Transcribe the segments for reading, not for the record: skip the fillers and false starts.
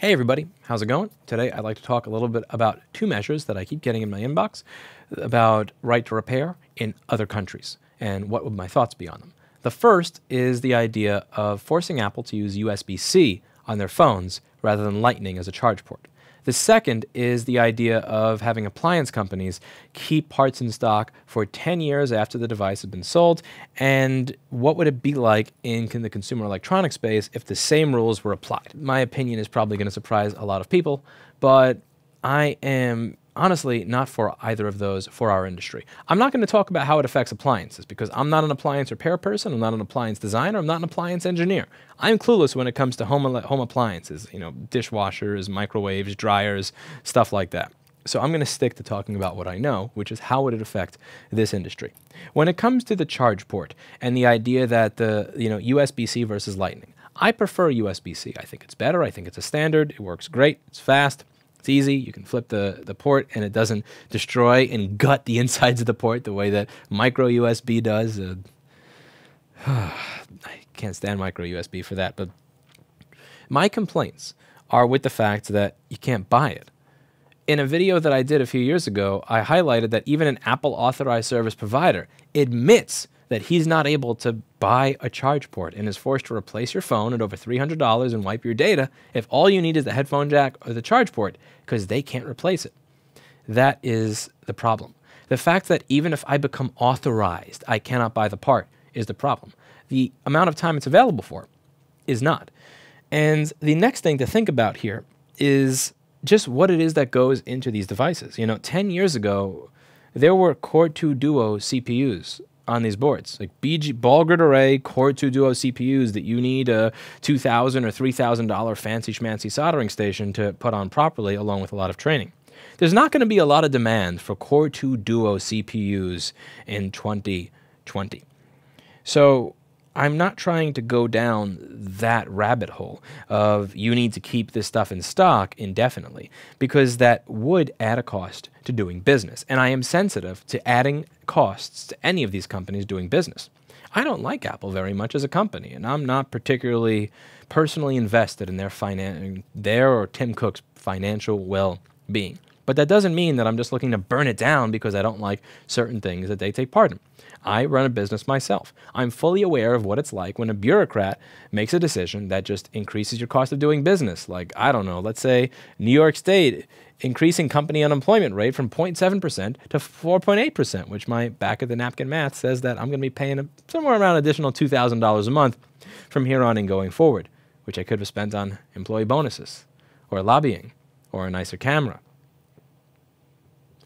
Hey everybody, how's it going? Today I'd like to talk a little bit about two measures that I keep getting in my inbox about right to repair in other countries and what would my thoughts be on them. The first is the idea of forcing Apple to use USB-C on their phones rather than Lightning as a charge port. The second is the idea of having appliance companies keep parts in stock for 10 years after the device has been sold, and what would it be like in the consumer electronics space if the same rules were applied? My opinion is probably going to surprise a lot of people, but I am honestly not for either of those for our industry. I'm not going to talk about how it affects appliances because I'm not an appliance repair person, I'm not an appliance designer, I'm not an appliance engineer. I'm clueless when it comes to home appliances, dishwashers, microwaves, dryers, stuff like that. So I'm going to stick to talking about what I know, which is how would it affect this industry. When it comes to the charge port and the idea that the USB-C versus Lightning, I prefer USB-C. I think it's better. I think it's a standard. It works great. It's fast. It's easy. You can flip the port and it doesn't destroy and gut the insides of the port the way that micro USB does. I can't stand micro USB for that. But my complaints are with the fact that you can't buy it. In a video that I did a few years ago, I highlighted that even an Apple authorized service provider admits that he's not able to buy a charge port and is forced to replace your phone at over $300 and wipe your data if all you need is the headphone jack or the charge port because they can't replace it. That is the problem. The fact that even if I become authorized, I cannot buy the part is the problem. The amount of time it's available for is not. And the next thing to think about here is just what it is that goes into these devices. 10 years ago, there were Core 2 Duo CPUs on these boards, like ball grid array Core 2 Duo CPUs that you need a $2,000 or $3,000 fancy schmancy soldering station to put on properly, along with a lot of training. There's not going to be a lot of demand for Core 2 Duo CPUs in 2020. So I'm not trying to go down that rabbit hole of you need to keep this stuff in stock indefinitely because that would add a cost to doing business. And I am sensitive to adding costs to any of these companies doing business. I don't like Apple very much as a company, and I'm not particularly personally invested in their or Tim Cook's financial well-being. But that doesn't mean that I'm just looking to burn it down because I don't like certain things that they take part in. I run a business myself. I'm fully aware of what it's like when a bureaucrat makes a decision that just increases your cost of doing business. Like, I don't know, let's say New York State increasing company unemployment rate from 0.7% to 4.8%, which my back-of-the-napkin math says that I'm going to be paying somewhere around additional $2,000 a month from here on and going forward, which I could have spent on employee bonuses or lobbying or a nicer camera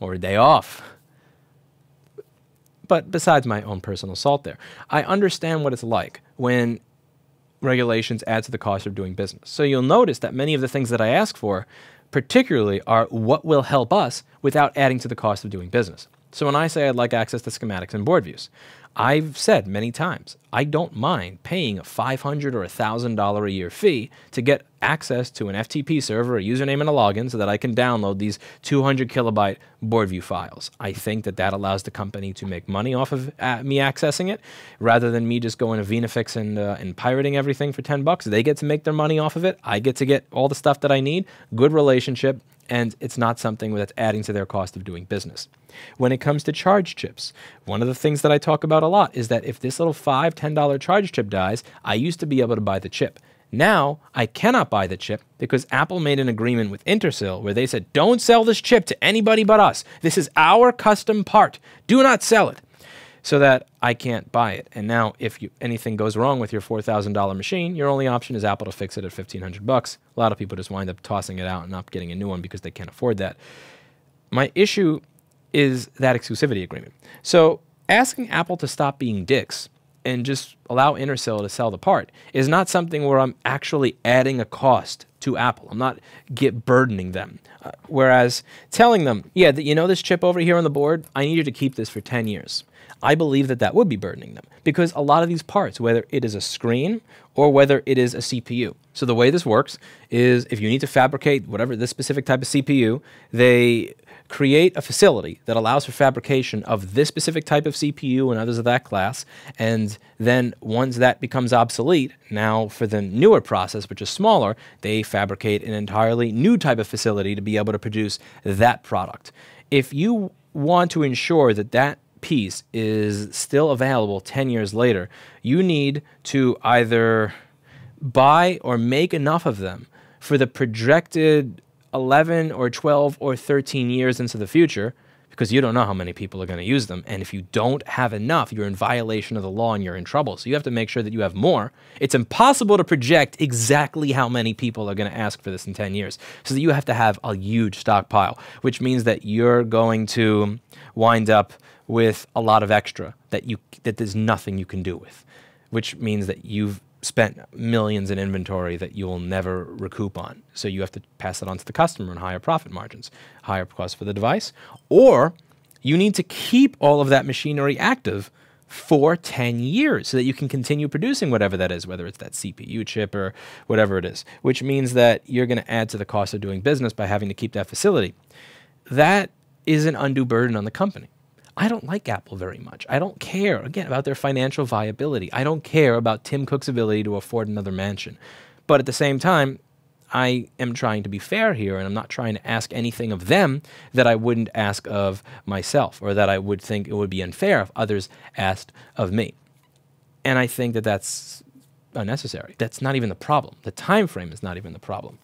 or a day off. But besides my own personal salt there, I understand what it's like when regulations add to the cost of doing business. So you'll notice that many of the things that I ask for particularly are what will help us without adding to the cost of doing business. So when I say I'd like access to schematics and board views, I've said many times, I don't mind paying a $500 or $1,000 a year fee to get access to an FTP server, a username, and a login so that I can download these 200 kilobyte board view files. I think that allows the company to make money off of me accessing it rather than me just going to VenaFix and pirating everything for $10. They get to make their money off of it. I get to get all the stuff that I need, good relationship, and it's not something that's adding to their cost of doing business. When it comes to charge chips, one of the things that I talk about a lot is that if this little $5, $10 charge chip dies, I used to be able to buy the chip. Now, I cannot buy the chip because Apple made an agreement with Intersil where they said, don't sell this chip to anybody but us. This is our custom part. Do not sell it. So that I can't buy it. And now if anything goes wrong with your $4,000 machine, your only option is Apple to fix it at $1,500. A lot of people just wind up tossing it out and not getting a new one because they can't afford that. My issue is that exclusivity agreement. So asking Apple to stop being dicks and just allow Intersil to sell the part is not something where I'm actually adding a cost to Apple. I'm not burdening them. Whereas telling them, yeah, this chip over here on the board, I need you to keep this for 10 years. I believe that would be burdening them because a lot of these parts, whether it is a screen or whether it is a CPU. So the way this works is if you need to fabricate whatever this specific type of CPU, they create a facility that allows for fabrication of this specific type of CPU and others of that class, and then once that becomes obsolete, now for the newer process, which is smaller, they fabricate an entirely new type of facility to be able to produce that product. If you want to ensure that that piece is still available 10 years later, you need to either buy or make enough of them for the projected 11 or 12 or 13 years into the future, because you don't know how many people are going to use them. And if you don't have enough, you're in violation of the law and you're in trouble. So you have to make sure that you have more. It's impossible to project exactly how many people are going to ask for this in 10 years. So that you have to have a huge stockpile, which means that you're going to wind up with a lot of extra that there's nothing you can do with, which means that you've spent millions in inventory that you will never recoup on. So you have to pass that on to the customer in higher profit margins, higher cost for the device, or you need to keep all of that machinery active for 10 years so that you can continue producing whatever that is, whether it's that CPU chip or whatever it is, which means that you're going to add to the cost of doing business by having to keep that facility. That is an undue burden on the company. I don't like Apple very much. I don't care, again, about their financial viability. I don't care about Tim Cook's ability to afford another mansion. But at the same time, I am trying to be fair here, and I'm not trying to ask anything of them that I wouldn't ask of myself, or that I would think it would be unfair if others asked of me. And I think that that's unnecessary. That's not even the problem. The time frame is not even the problem.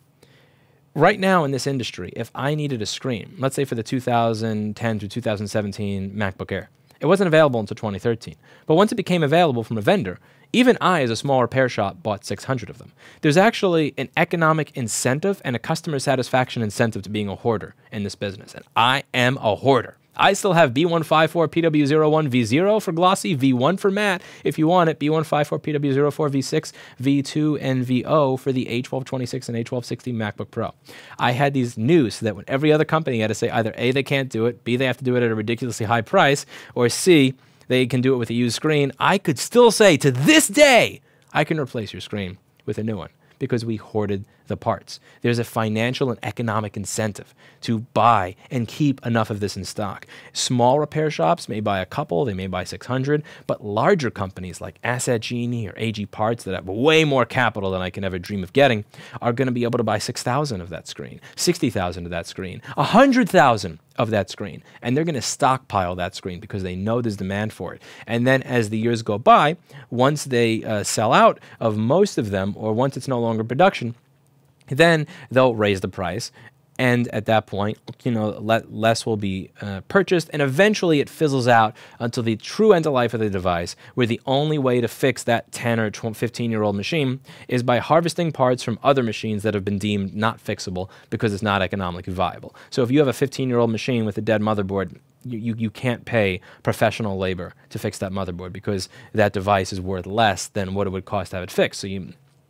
Right now in this industry, if I needed a screen, let's say for the 2010 to 2017 MacBook Air, it wasn't available until 2013. But once it became available from a vendor, even I, as a small repair shop, bought 600 of them. There's actually an economic incentive and a customer satisfaction incentive to being a hoarder in this business. And I am a hoarder. I still have B154 PW01 V0 for glossy, V1 for matte if you want it, B154 PW04 V6, V2, and VO for the A1226 and A1260 MacBook Pro. I had these news so that when every other company had to say either A, they can't do it, B, they have to do it at a ridiculously high price, or C, they can do it with a used screen, I could still say to this day, I can replace your screen with a new one because we hoarded the parts. There's a financial and economic incentive to buy and keep enough of this in stock. Small repair shops may buy a couple, they may buy 600, but larger companies like Asset Genie or AG Parts that have way more capital than I can ever dream of getting are going to be able to buy 6,000 of that screen, 60,000 of that screen, 100,000 of that screen, and they're going to stockpile that screen because they know there's demand for it. And then as the years go by, once they sell out of most of them, or once it's no longer production, then they'll raise the price, and at that point, less will be purchased, and eventually it fizzles out until the true end of life of the device, where the only way to fix that 10 or 15-year-old machine is by harvesting parts from other machines that have been deemed not fixable because it's not economically viable. So if you have a 15-year-old machine with a dead motherboard, you can't pay professional labor to fix that motherboard because that device is worth less than what it would cost to have it fixed. So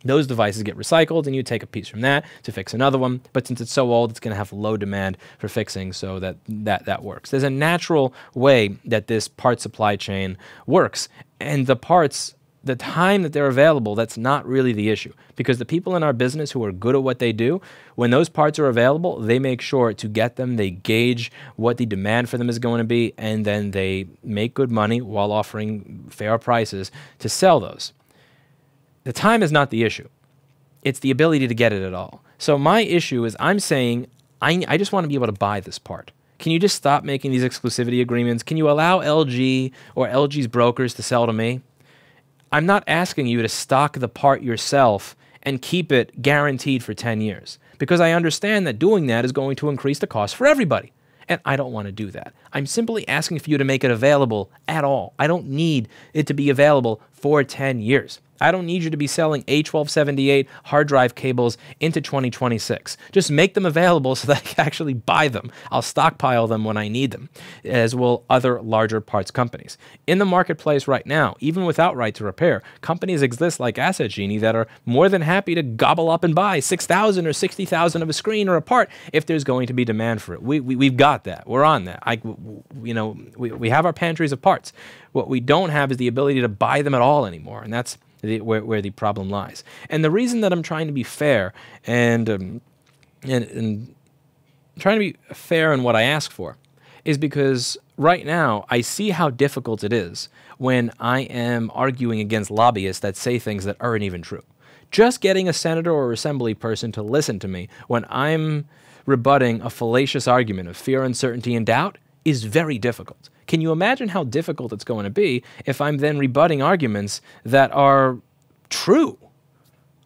those devices get recycled, and you take a piece from that to fix another one. But since it's so old, it's going to have low demand for fixing, so that works. There's a natural way that this part supply chain works, and the parts, the time that they're available, that's not really the issue. Because the people in our business who are good at what they do, when those parts are available, they make sure to get them, they gauge what the demand for them is going to be, and then they make good money while offering fair prices to sell those. The time is not the issue. It's the ability to get it at all. So my issue is I'm saying I just want to be able to buy this part. Can you just stop making these exclusivity agreements? Can you allow LG or LG's brokers to sell to me? I'm not asking you to stock the part yourself and keep it guaranteed for 10 years, because I understand that doing that is going to increase the cost for everybody. And I don't want to do that. I'm simply asking for you to make it available at all. I don't need it to be available for 10 years. I don't need you to be selling A1278 hard drive cables into 2026. Just make them available so that I can actually buy them. I'll stockpile them when I need them, as will other larger parts companies. In the marketplace right now, even without right to repair, companies exist like Asset Genie that are more than happy to gobble up and buy 6,000 or 60,000 of a screen or a part if there's going to be demand for it. We've got that. We're on that. We have our pantries of parts. What we don't have is the ability to buy them at all anymore, and that's where the problem lies. And the reason that I'm trying to be fair and trying to be fair in what I ask for is because right now I see how difficult it is when I am arguing against lobbyists that say things that aren't even true. Just getting a senator or assembly person to listen to me when I'm rebutting a fallacious argument of fear, uncertainty, and doubt is very difficult. Can you imagine how difficult it's going to be if I'm then rebutting arguments that are true?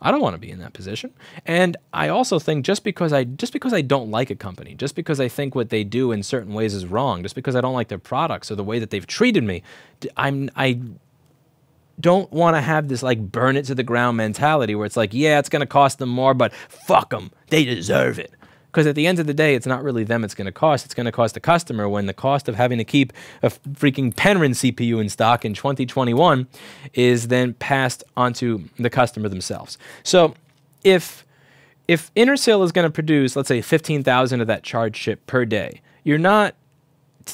I don't want to be in that position. And I also think just because I don't like a company, just because I think what they do in certain ways is wrong, just because I don't like their products or the way that they've treated me, I don't want to have this like burn it to the ground mentality where it's like, yeah, it's going to cost them more, but fuck them. They deserve it. Because at the end of the day, it's not really them it's going to cost. It's going to cost the customer when the cost of having to keep a freaking Penryn CPU in stock in 2021 is then passed onto the customer themselves. So if Intersil is going to produce, let's say, 15,000 of that charged chip per day, you're not,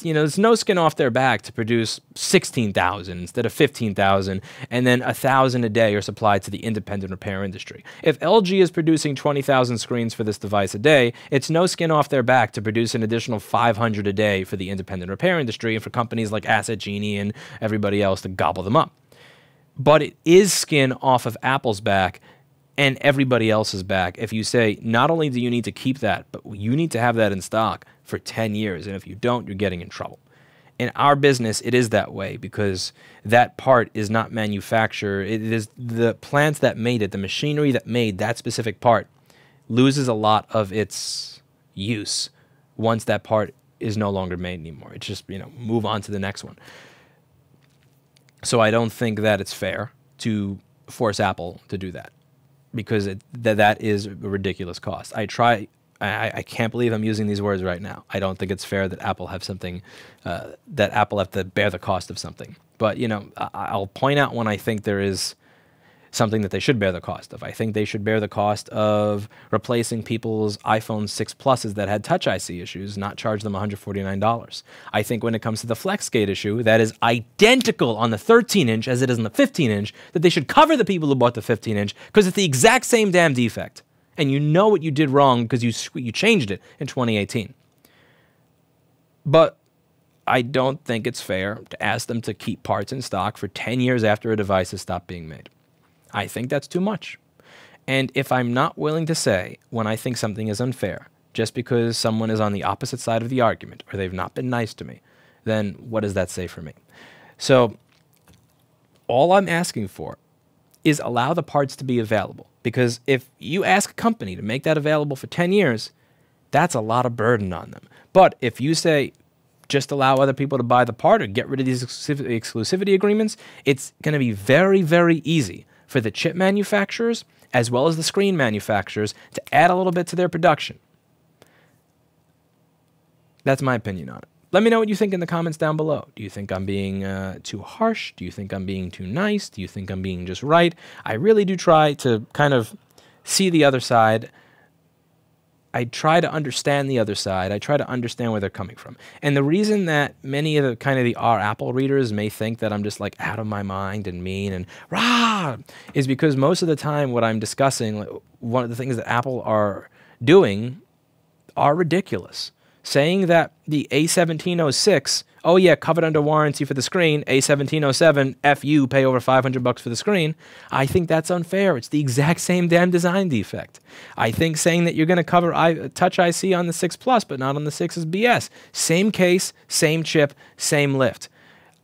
there's no skin off their back to produce 16,000 instead of 15,000, and then 1,000 a day are supplied to the independent repair industry. If LG is producing 20,000 screens for this device a day, it's no skin off their back to produce an additional 500 a day for the independent repair industry and for companies like Asset Genie and everybody else to gobble them up. But it is skin off of Apple's back and everybody else's back if you say, not only do you need to keep that, but you need to have that in stock for 10 years. And if you don't, you're getting in trouble. In our business, it is that way because that part is not manufactured. It is the plants that made it, the machinery that made that specific part loses a lot of its use once that part is no longer made anymore. It's just, move on to the next one. So I don't think that it's fair to force Apple to do that, because that is a ridiculous cost. I can't believe I'm using these words right now. I don't think it's fair that Apple have something, that Apple have to bear the cost of something. But, I'll point out when I think there is something that they should bear the cost of. I think they should bear the cost of replacing people's iPhone 6 Pluses that had Touch IC issues, not charge them $149. I think when it comes to the FlexGate issue, that is identical on the 13-inch as it is on the 15-inch, that they should cover the people who bought the 15-inch because it's the exact same damn defect. And you know what you did wrong because you changed it in 2018. But I don't think it's fair to ask them to keep parts in stock for 10 years after a device has stopped being made. I think that's too much. And if I'm not willing to say when I think something is unfair, just because someone is on the opposite side of the argument or they've not been nice to me, then what does that say for me? So all I'm asking for is allow the parts to be available. Because if you ask a company to make that available for 10 years, that's a lot of burden on them. But if you say, just allow other people to buy the part or get rid of these exclusivity agreements, it's going to be very, very easy for the chip manufacturers as well as the screen manufacturers to add a little bit to their production. That's my opinion on it. Let me know what you think in the comments down below. Do you think I'm being too harsh? Do you think I'm being too nice? Do you think I'm being just right? I really do try to kind of see the other side. I try to understand the other side. I try to understand where they're coming from. And the reason that many of the our Apple readers may think that I'm just like out of my mind and mean and rah is because most of the time what I'm discussing, like, one of the things that Apple are doing are ridiculous. Saying that the A1706, oh yeah, covered under warranty for the screen, A1707, F you, pay over $500 for the screen, I think that's unfair. It's the exact same damn design defect. I think saying that you're going to cover Touch IC on the 6 Plus but not on the 6 is BS. Same case, same chip, same lift.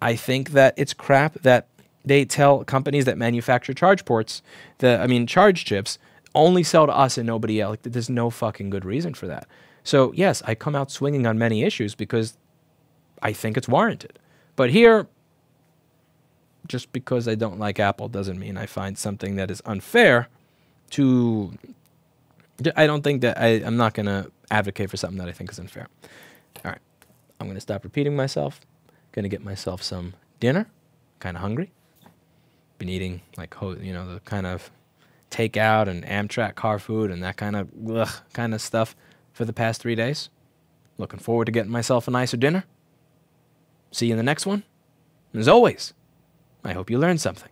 I think that it's crap that they tell companies that manufacture charge ports, charge chips, only sell to us and nobody else. Like, there's no fucking good reason for that. So, yes, I come out swinging on many issues because I think it's warranted. But here, just because I don't like Apple doesn't mean I find something that is unfair to... I don't think that... I'm not going to advocate for something that I think is unfair. All right. I'm going to stop repeating myself. Going to get myself some dinner. Kind of hungry. Been eating, the kind of takeout and Amtrak car food and that kind of stuff for the past 3 days. Looking forward to getting myself a nicer dinner. See you in the next one. As always, I hope you learned something.